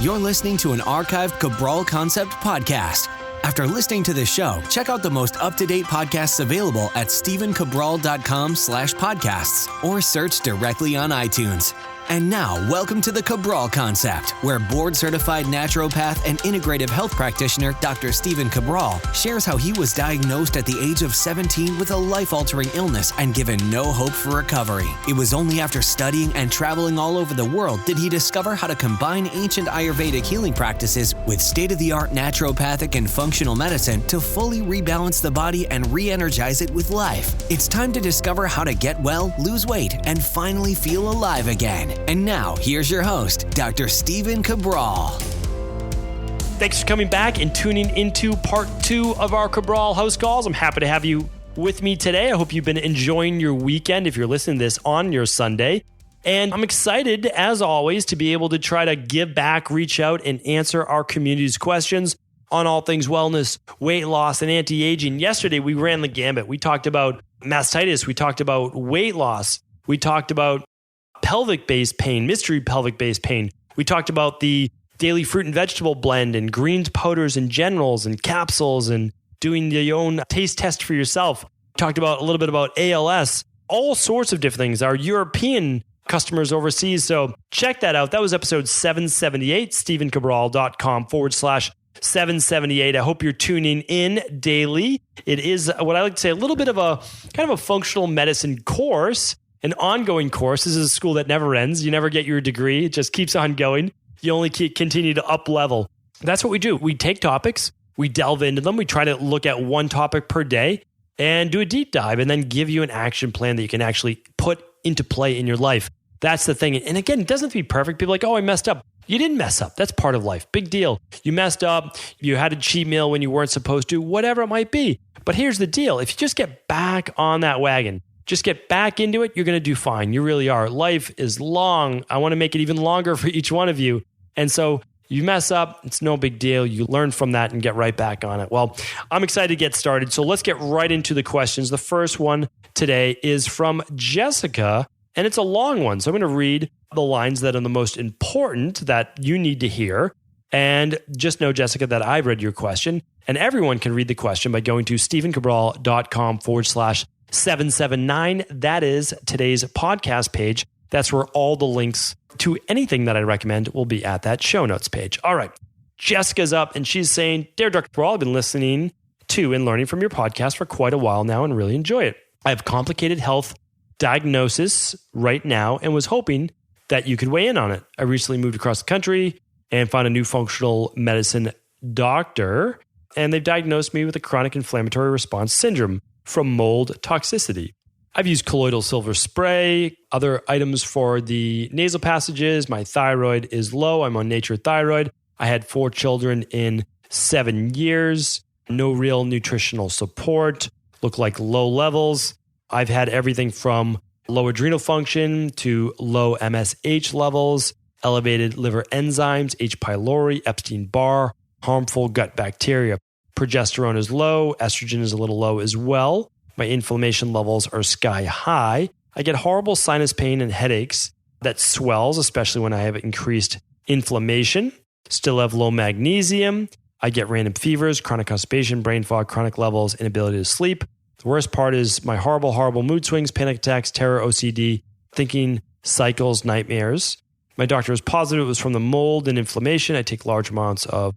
You're listening to an archived Cabral Concept podcast. After listening to this show, check out the most up-to-date podcasts available at stephencabral.com/podcasts or search directly on iTunes. And now, welcome to the Cabral Concept, where board-certified naturopath and integrative health practitioner Dr. Stephen Cabral shares how he was diagnosed at the age of 17 with a life-altering illness and given no hope for recovery. It was only after studying and traveling all over the world did he discover how to combine ancient Ayurvedic healing practices with state-of-the-art naturopathic and functional medicine to fully rebalance the body and re-energize it with life. It's time to discover how to get well, lose weight, and finally feel alive again. And now, here's your host, Dr. Stephen Cabral. Thanks for coming back and tuning into part 2 of our Cabral HouseCalls. I'm happy to have you with me today. I hope you've been enjoying your weekend if you're listening to this on your Sunday. And I'm excited, as always, to be able to try to give back, reach out, and answer our community's questions on all things wellness, weight loss, and anti-aging. Yesterday, we ran the gambit. We talked about mastitis. We talked about weight loss. We talked about pelvic-based pain, mystery pelvic-based pain. We talked about the daily fruit and vegetable blend and greens powders and generals and capsules and doing your own taste test for yourself. We talked about a little bit about ALS, all sorts of different things, our European customers overseas. So check that out. That was episode 778, stephencabral.com/778. I hope you're tuning in daily. It is what I like to say, a little bit of a kind of a functional medicine course. An ongoing course. This is a school that never ends. You never get your degree. It just keeps on going. You only continue to up level. That's what we do. We take topics, we delve into them. We try to look at one topic per day and do a deep dive and then give you an action plan that you can actually put into play in your life. That's the thing. And again, it doesn't have to be perfect. People are like, oh, I messed up. You didn't mess up. That's part of life. Big deal. You messed up. You had a cheat meal when you weren't supposed to, whatever it might be. But here's the deal. If you just get back on that wagon, just get back into it, you're going to do fine. You really are. Life is long. I want to make it even longer for each one of you. And so you mess up, it's no big deal. You learn from that and get right back on it. Well, I'm excited to get started. So let's get right into the questions. The first one today is from Jessica, and it's a long one. So I'm going to read the lines that are the most important that you need to hear. And just know, Jessica, that I've read your question, and everyone can read the question by going to stephencabral.com/779. That is today's podcast page. That's where all the links to anything that I recommend will be at that show notes page. All right. Jessica's up and she's saying, Dear Dr. Cabral, I've been listening to and learning from your podcast for quite a while now and really enjoy it. I have complicated health diagnosis right now and was hoping that you could weigh in on it. I recently moved across the country and found a new functional medicine doctor, and they've diagnosed me with a chronic inflammatory response syndrome from mold toxicity. I've used colloidal silver spray, other items for the nasal passages. My thyroid is low. I'm on naturthroid. I had 4 children in 7 years. No real nutritional support. Look like low levels. I've had everything from low adrenal function to low MSH levels, elevated liver enzymes, h.pylori, epstein barr, harmful gut bacteria. Progesterone is low. Estrogen is a little low as well. My inflammation levels are sky high. I get horrible sinus pain and headaches that swells, especially when I have increased inflammation. Still have low magnesium. I get random fevers, chronic constipation, brain fog, chronic levels, inability to sleep. The worst part is my horrible, horrible mood swings, panic attacks, terror, OCD, thinking cycles, nightmares. My doctor was positive it was from the mold and inflammation. I take large amounts of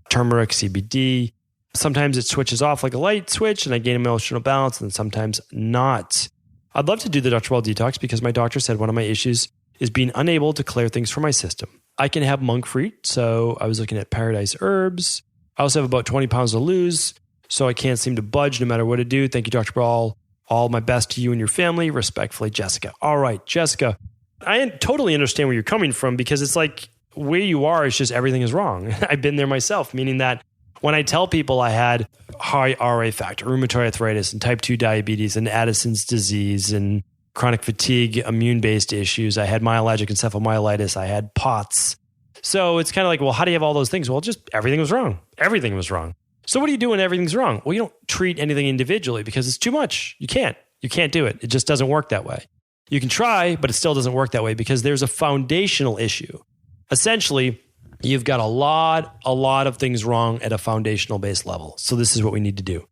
turmeric, CBD. Sometimes it switches off like a light switch and I gain emotional balance, and sometimes not. I'd love to do the Dr. Cabral detox because my doctor said one of my issues is being unable to clear things from my system. I can have monk fruit, so I was looking at paradise herbs. I also have about 20 pounds to lose, so I can't seem to budge no matter what I do. Thank you, Dr. Cabral. All my best to you and your family. Respectfully, Jessica. All right, Jessica, I totally understand where you're coming from because it's like where you are, it's just everything is wrong. I've been there myself, meaning that when I tell people I had high RA factor, rheumatoid arthritis, and type 2 diabetes, and Addison's disease, and chronic fatigue, immune-based issues, I had myalgic encephalomyelitis, I had POTS. So it's kind of like, well, how do you have all those things? Well, just everything was wrong. Everything was wrong. So what do you do when everything's wrong? Well, you don't treat anything individually because it's too much. You can't do it. It just doesn't work that way. You can try, but it still doesn't work that way because there's a foundational issue. Essentially, you've got a lot of things wrong at a foundational base level. So this is what we need to do.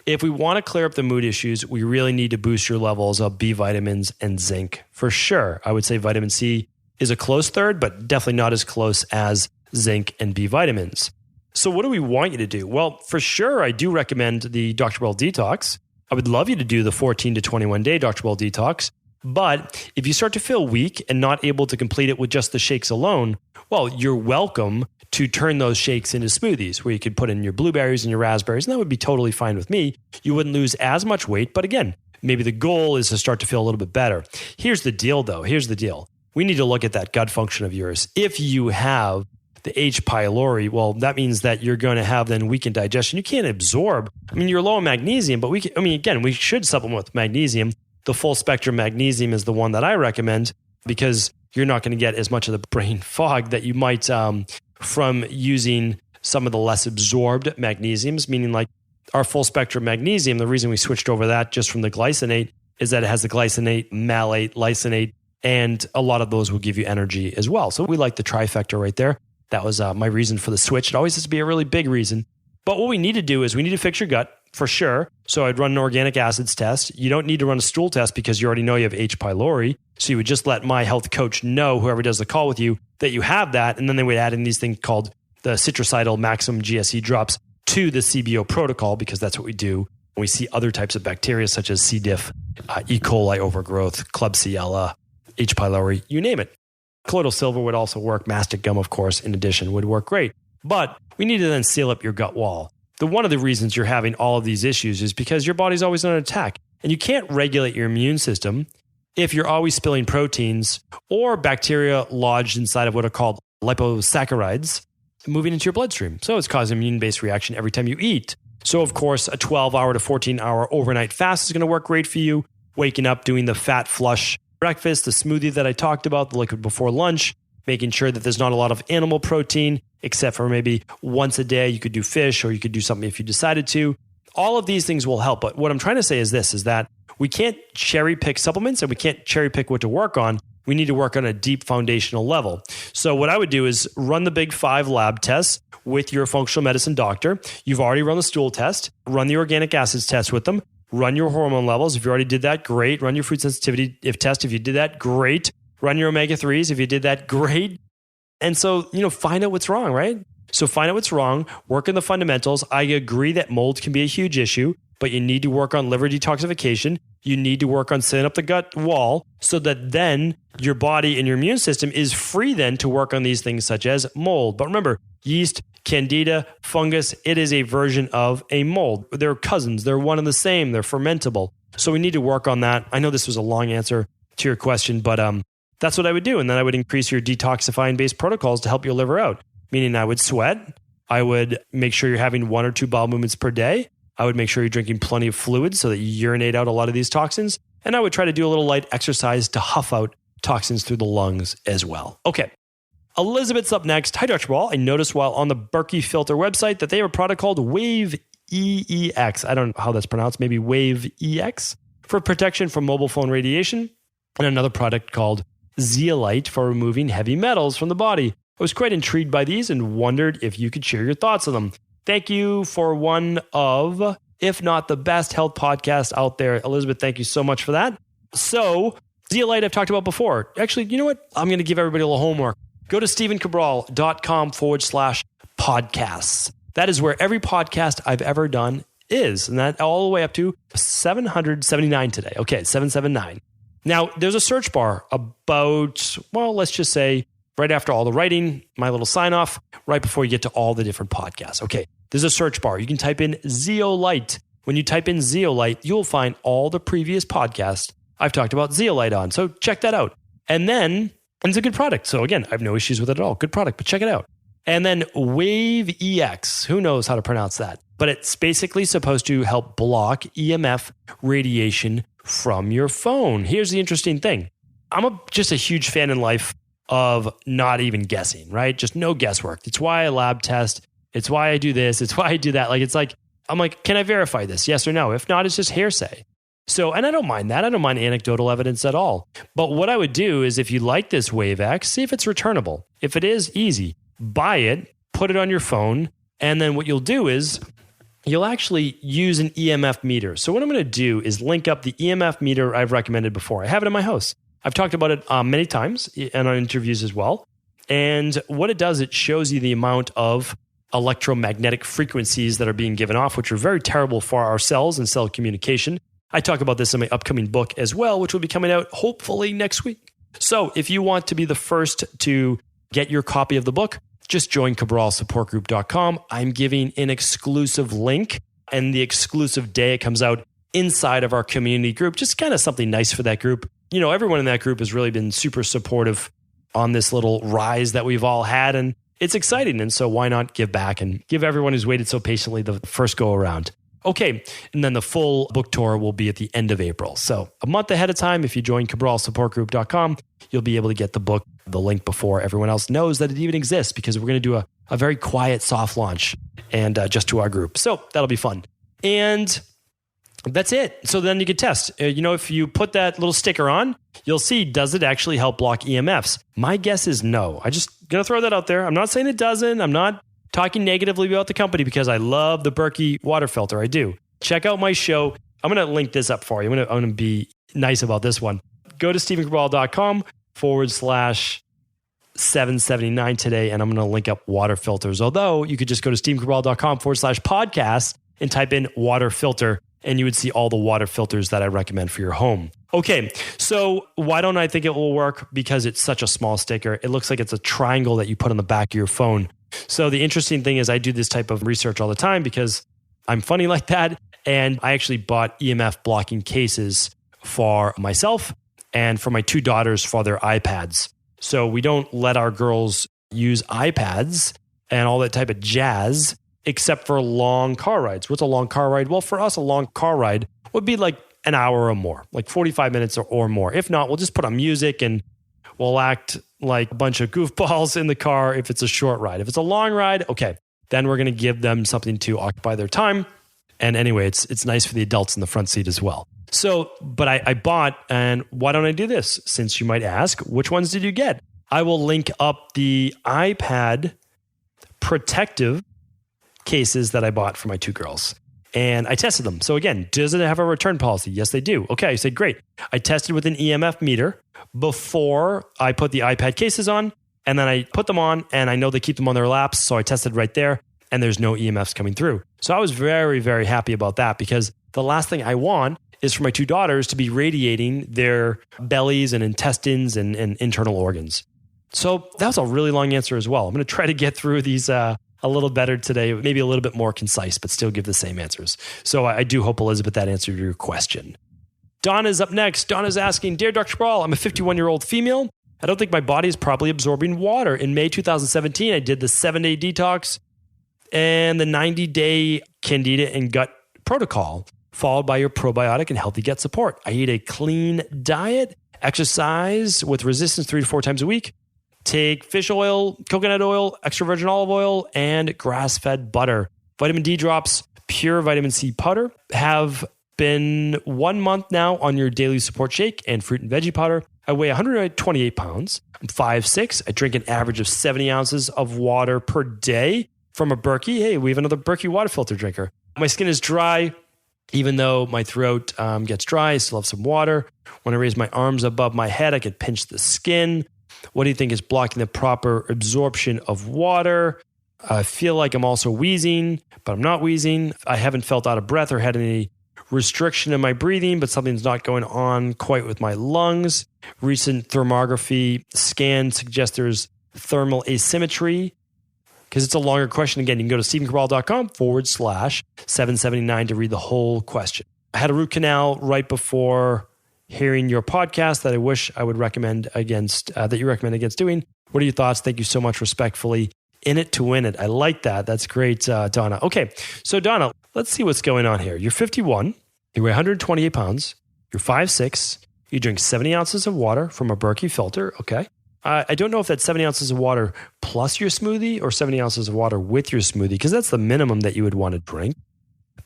If we want to clear up the mood issues, we really need to boost your levels of B vitamins and zinc for sure. I would say vitamin C is a close third, but definitely not as close as zinc and B vitamins. So what do we want you to do? Well, for sure, I do recommend the Dr. Well Detox. I would love you to do the 14 to 21 day Dr. Well Detox. But if you start to feel weak and not able to complete it with just the shakes alone, well, you're welcome to turn those shakes into smoothies where you could put in your blueberries and your raspberries, and that would be totally fine with me. You wouldn't lose as much weight, but again, maybe the goal is to start to feel a little bit better. Here's the deal, though. Here's the deal. We need to look at that gut function of yours. If you have the H. pylori, well, that means that you're going to have then weakened digestion. You can't absorb. I mean, you're low on magnesium, but we should supplement with magnesium. The full spectrum magnesium is the one that I recommend because you're not going to get as much of the brain fog that you might from using some of the less absorbed magnesiums, meaning like our full spectrum magnesium. The reason we switched over that just from the glycinate is that it has the glycinate, malate, lysine, and a lot of those will give you energy as well. So we like the trifecta right there. That was my reason for the switch. It always has to be a really big reason. But what we need to do is we need to fix your gut for sure. So I'd run an organic acids test. You don't need to run a stool test because you already know you have H. pylori. So you would just let my health coach know, whoever does the call with you, that you have that. And then they would add in these things called the citricidal maximum GSE drops to the CBO protocol because that's what we do. We see other types of bacteria such as C. diff, E. coli overgrowth, Klebsiella, H. pylori, you name it. Colloidal silver would also work. Mastic gum, of course, in addition, would work great. But we need to then seal up your gut wall. One of the reasons you're having all of these issues is because your body's always under attack. And you can't regulate your immune system if you're always spilling proteins or bacteria lodged inside of what are called liposaccharides moving into your bloodstream. So it's causing an immune-based reaction every time you eat. So, of course, a 12-hour to 14-hour overnight fast is going to work great for you. Waking up, doing the fat flush breakfast, the smoothie that I talked about, the liquid before lunch, making sure that there's not a lot of animal protein, except for maybe once a day. You could do fish or you could do something if you decided to. All of these things will help. But what I'm trying to say is this, is that we can't cherry pick supplements and we can't cherry pick what to work on. We need to work on a deep foundational level. So what I would do is run the big 5 lab tests with your functional medicine doctor. You've already run the stool test, run the organic acids test with them, run your hormone levels. If you already did that, great. Run your food sensitivity test. If you did that, great. Run your omega-3s. If you did that, great. And so, find out what's wrong, right? So find out what's wrong, work on the fundamentals. I agree that mold can be a huge issue, but you need to work on liver detoxification. You need to work on setting up the gut wall so that then your body and your immune system is free then to work on these things such as mold. But remember, yeast, candida, fungus, it is a version of a mold. They're cousins. They're one and the same. They're fermentable. So we need to work on that. I know this was a long answer to your question, but that's what I would do. And then I would increase your detoxifying based protocols to help your liver out. Meaning I would sweat. I would make sure you're having 1 or 2 bowel movements per day. I would make sure you're drinking plenty of fluids so that you urinate out a lot of these toxins. And I would try to do a little light exercise to huff out toxins through the lungs as well. Okay. Elizabeth's up next. Hi, Dr. Ball. I noticed while on the Berkey Filter website that they have a product called Wave EX. I don't know how that's pronounced. Maybe Wave EX for protection from mobile phone radiation. And another product called Zeolite for removing heavy metals from the body. I was quite intrigued by these and wondered if you could share your thoughts on them. Thank you for one of, if not the best health podcast out there. Elizabeth, thank you so much for that. So, Zeolite I've talked about before. Actually, you know what? I'm going to give everybody a little homework. Go to stephencabral.com/podcasts. That is where every podcast I've ever done is. And that all the way up to 779 today. Okay, 779. Now, there's a search bar about, well, let's just say right after all the writing, my little sign off, right before you get to all the different podcasts. Okay, there's a search bar. You can type in Zeolite. When you type in Zeolite, you'll find all the previous podcasts I've talked about Zeolite on. So check that out. And then, and it's a good product. So again, I have no issues with it at all. Good product, but check it out. And then Wave EX, who knows how to pronounce that? But it's basically supposed to help block EMF radiation from your phone. Here's the interesting thing. I'm just a huge fan in life of not even guessing, right? Just no guesswork. It's why I lab test. It's why I do this. It's why I do that. I'm like, can I verify this? Yes or no? If not, it's just hearsay. So, and I don't mind that. I don't mind anecdotal evidence at all. But what I would do is if you like this Wave X, see if it's returnable. If it is, easy. buy it, put it on your phone, and then what you'll do is you'll actually use an EMF meter. So what I'm going to do is link up the EMF meter I've recommended before. I have it in my house. I've talked about it many times and on interviews as well. And what it does, it shows you the amount of electromagnetic frequencies that are being given off, which are very terrible for our cells and cell communication. I talk about this in my upcoming book as well, which will be coming out hopefully next week. So if you want to be the first to get your copy of the book, just join CabralSupportGroup.com. I'm giving an exclusive link, and the exclusive day it comes out inside of our community group, just kind of something nice for that group. You know, everyone in that group has really been super supportive on this little rise that we've all had, and it's exciting. And so why not give back and give everyone who's waited so patiently the first go around? Okay, and then the full book tour will be at the end of April. So a month ahead of time, if you join CabralSupportGroup.com, you'll be able to get the book, the link before everyone else knows that it even exists, because we're going to do a very quiet, soft launch and just to our group. So that'll be fun. And that's it. So then you can test. If you put that little sticker on, you'll see, does it actually help block EMFs? My guess is no. I just going to throw that out there. I'm not saying it doesn't. I'm not talking negatively about the company because I love the Berkey water filter. I do. Check out my show. I'm going to link this up for you. I'm going to be nice about this one. Go to StephenCabral.com/779 today, and I'm going to link up water filters. Although you could just go to StephenCabral.com/podcast and type in water filter, and you would see all the water filters that I recommend for your home. Okay, so why don't I think it will work? Because it's such a small sticker. It looks like it's a triangle that you put on the back of your phone. So the interesting thing is I do this type of research all the time because I'm funny like that. And I actually bought EMF blocking cases for myself and for my two daughters for their iPads. So we don't let our girls use iPads and all that type of jazz except for long car rides. What's a long car ride? Well, for us, a long car ride would be like an hour or more, like 45 minutes or more. If not, we'll just put on music and we'll act like a bunch of goofballs in the car if it's a short ride. If it's a long ride, okay, then we're going to give them something to occupy their time. And anyway, it's nice for the adults in the front seat as well. So, but I bought, and why don't I do this? Since you might ask, which ones did you get? I will link up the iPad protective cases that I bought for my two girls. And I tested them. So again, does it have a return policy? Yes, they do. Okay, I said, great. I tested with an EMF meter before I put the iPad cases on, and then I put them on, and I know they keep them on their laps, so I tested right there, and there's no EMFs coming through. So I was very, very happy about that, because the last thing I want is for my two daughters to be radiating their bellies and intestines and internal organs. So that was a really long answer as well. I'm going to try to get through these a little better today, maybe a little bit more concise, but still give the same answers. So I do hope, Elizabeth, that answered your question. Donna's up next. Donna's asking, Dear Dr. Cabral, I'm a 51-year-old female. I don't think my body is properly absorbing water. In May 2017, I did the 7-day detox and the 90-day candida and gut protocol, followed by your probiotic and healthy gut support. I eat a clean diet, exercise with resistance 3 to 4 times a week, take fish oil, coconut oil, extra virgin olive oil, and grass-fed butter. Vitamin D drops, pure vitamin C powder. Have been 1 month now on your daily support shake and fruit and veggie powder. I weigh 128 pounds. I'm 5'6". I drink an average of 70 ounces of water per day from a Berkey. Hey, we have another Berkey water filter drinker. My skin is dry. Even though my throat gets dry, I still have some water. When I raise my arms above my head, I can pinch the skin. What do you think is blocking the proper absorption of water? I feel like I'm also wheezing, but I'm not wheezing. I haven't felt out of breath or had any restriction in my breathing, but something's not going on quite with my lungs. Recent thermography scan suggests there's thermal asymmetry. Because it's a longer question. Again, you can go to StephenCabral.com/779 to read the whole question. I had a root canal right before hearing your podcast that I wish I would recommend against, that you recommend against doing. What are your thoughts? Thank you so much. Respectfully, in it to win it. I like that. That's great, Donna. Okay, so Donna, let's see what's going on here. You're 51. You weigh 128 pounds. You're 5'6". You drink 70 ounces of water from a Berkey filter. Okay. I don't know if that's 70 ounces of water plus your smoothie or 70 ounces of water with your smoothie, because that's the minimum that you would want to drink.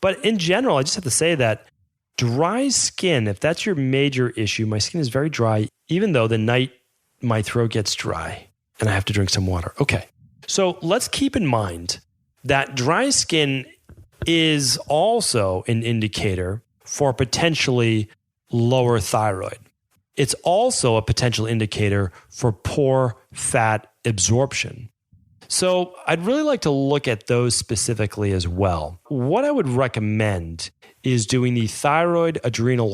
But in general, I just have to say that dry skin, if that's your major issue, my skin is very dry, even though the night my throat gets dry and I have to drink some water. Okay. So let's keep in mind that dry skin is also an indicator for potentially lower thyroid. It's also a potential indicator for poor fat absorption. So I'd really like to look at those specifically as well. What I would recommend is doing the thyroid adrenal